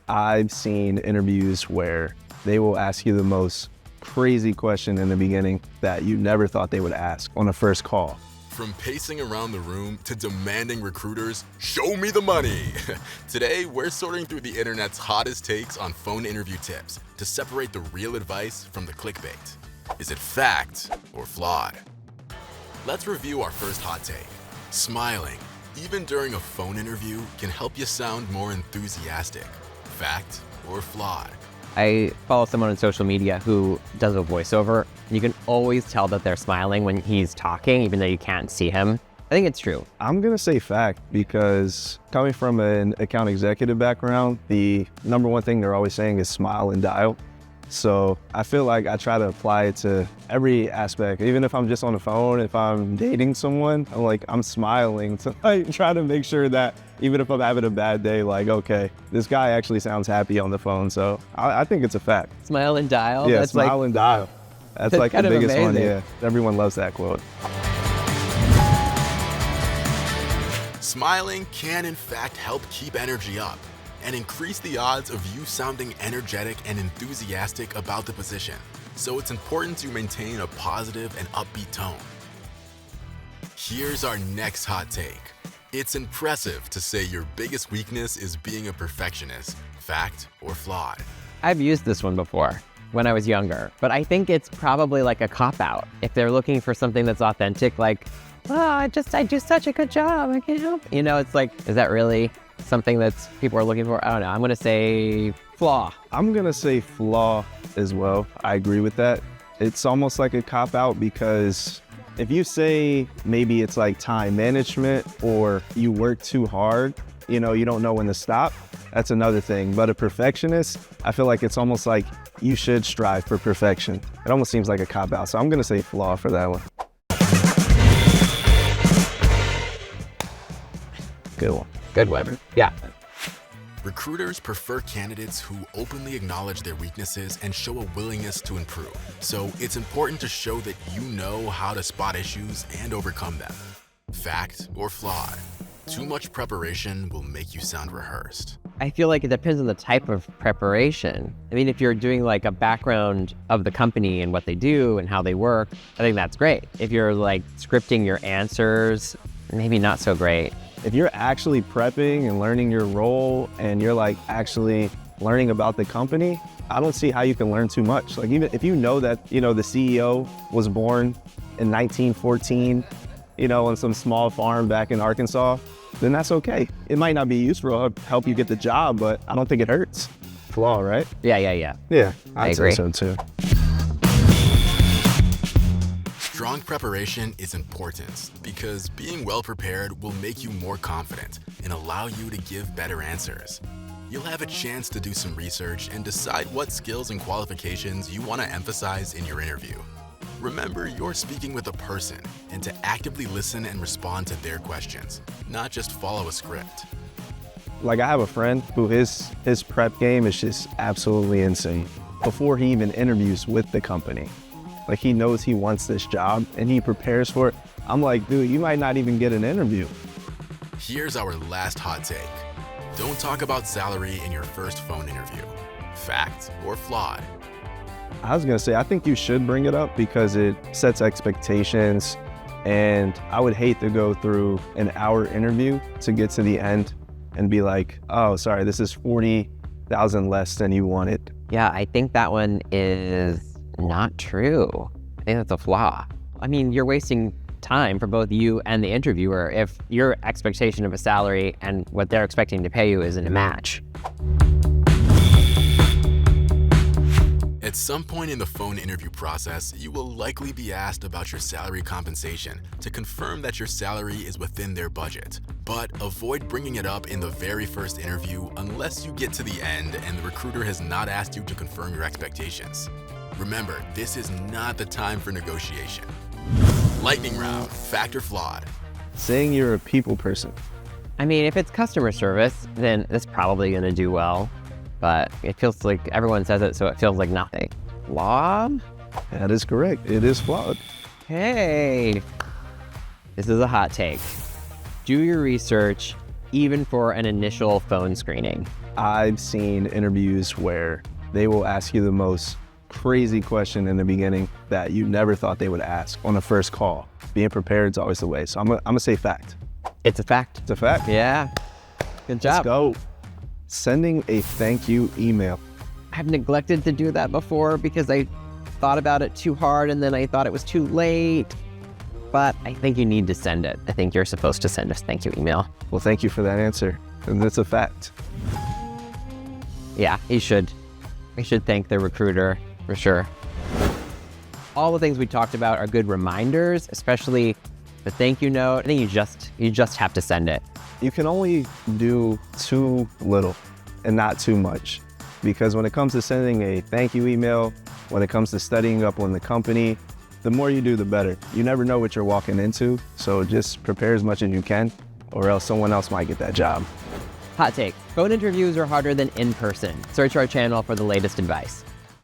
I've seen interviews where they will ask you the most crazy question in the beginning that you never thought they would ask on a first call. From pacing around the room to demanding recruiters, show me the money. Today, we're sorting through the internet's hottest takes on phone interview tips to separate the real advice from the clickbait. Is it fact or flawed? Let's review our first hot take. Smiling, even during a phone interview, can help you sound more enthusiastic. Fact or flawed? I follow someone on social media who does a voiceover. You can always tell that they're smiling when he's talking, even though you can't see him. I think it's true. I'm gonna say fact because coming from an account executive background, the number one thing they're always saying is smile and dial. So I feel like I try to apply it to every aspect. Even if I'm just on the phone, if I'm dating someone, I'm smiling to try to make sure that even if I'm having a bad day, okay, this guy actually sounds happy on the phone. So I think it's a fact. Smile and dial? Yeah, smile and dial. That's the biggest one, yeah. Everyone loves that quote. Smiling can in fact help keep energy up and increase the odds of you sounding energetic and enthusiastic about the position. So it's important to maintain a positive and upbeat tone. Here's our next hot take. It's impressive to say your biggest weakness is being a perfectionist. Fact or flawed? I've used this one before when I was younger, but I think it's probably like a cop-out. If they're looking for something that's authentic, I do such a good job, I can't help. It's is that really something that people are looking for? I don't know. I'm going to say flaw. I'm going to say flaw as well. I agree with that. It's almost like a cop-out because if you say maybe it's time management or you work too hard, you don't know when to stop, that's another thing. But a perfectionist, I feel like it's almost like you should strive for perfection. It almost seems like a cop-out. So I'm going to say flaw for that one. Good one. Good one. Yeah. Recruiters prefer candidates who openly acknowledge their weaknesses and show a willingness to improve. So it's important to show that you know how to spot issues and overcome them. Fact or flawed? Too much preparation will make you sound rehearsed. I feel like it depends on the type of preparation. I mean, if you're doing a background of the company and what they do and how they work, I think that's great. If you're scripting your answers, maybe not so great. If you're actually prepping and learning your role and you're actually learning about the company, I don't see how you can learn too much. Even if you know that, the CEO was born in 1914, on some small farm back in Arkansas, then that's okay. It might not be useful to help you get the job, but I don't think it hurts. Flaw, right? Yeah. Yeah, I agree. Say so too. Strong preparation is important because being well prepared will make you more confident and allow you to give better answers. You'll have a chance to do some research and decide what skills and qualifications you want to emphasize in your interview. Remember, you're speaking with a person and to actively listen and respond to their questions, not just follow a script. I have a friend who his prep game is just absolutely insane. Before he even interviews with the company, he knows he wants this job and he prepares for it. I'm dude, you might not even get an interview. Here's our last hot take. Don't talk about salary in your first phone interview. Fact or flawed? I was gonna say, I think you should bring it up because it sets expectations, and I would hate to go through an hour interview to get to the end and be oh, sorry, this is 40,000 less than you wanted. Yeah, I think that one is not true. I think that's a flaw. I mean, you're wasting time for both you and the interviewer if your expectation of a salary and what they're expecting to pay you isn't a match. At some point in the phone interview process, you will likely be asked about your salary compensation to confirm that your salary is within their budget. But avoid bringing it up in the very first interview unless you get to the end and the recruiter has not asked you to confirm your expectations. Remember, this is not the time for negotiation. Lightning round, fact or flawed? Saying you're a people person. I mean, if it's customer service, then it's probably going to do well. But it feels like everyone says it, so it feels like nothing. Flawed? That is correct. It is flawed. Hey, this is a hot take. Do your research even for an initial phone screening. I've seen interviews where they will ask you the most crazy question in the beginning that you never thought they would ask on the first call. Being prepared is always the way. So I'm gonna say fact. It's a fact. It's a fact. Yeah. Good job. Let's go. Sending a thank you email. I've neglected to do that before because I thought about it too hard and then I thought it was too late. But I think you need to send it. I think you're supposed to send a thank you email. Well, thank you for that answer. And that's a fact. Yeah, you should. I should thank the recruiter for sure. All the things we talked about are good reminders, especially the thank you note. I think you just have to send it. You can only do too little and not too much. Because when it comes to sending a thank you email, when it comes to studying up on the company, the more you do, the better. You never know what you're walking into, so just prepare as much as you can, or else someone else might get that job. Hot take. Phone interviews are harder than in person. Search our channel for the latest advice.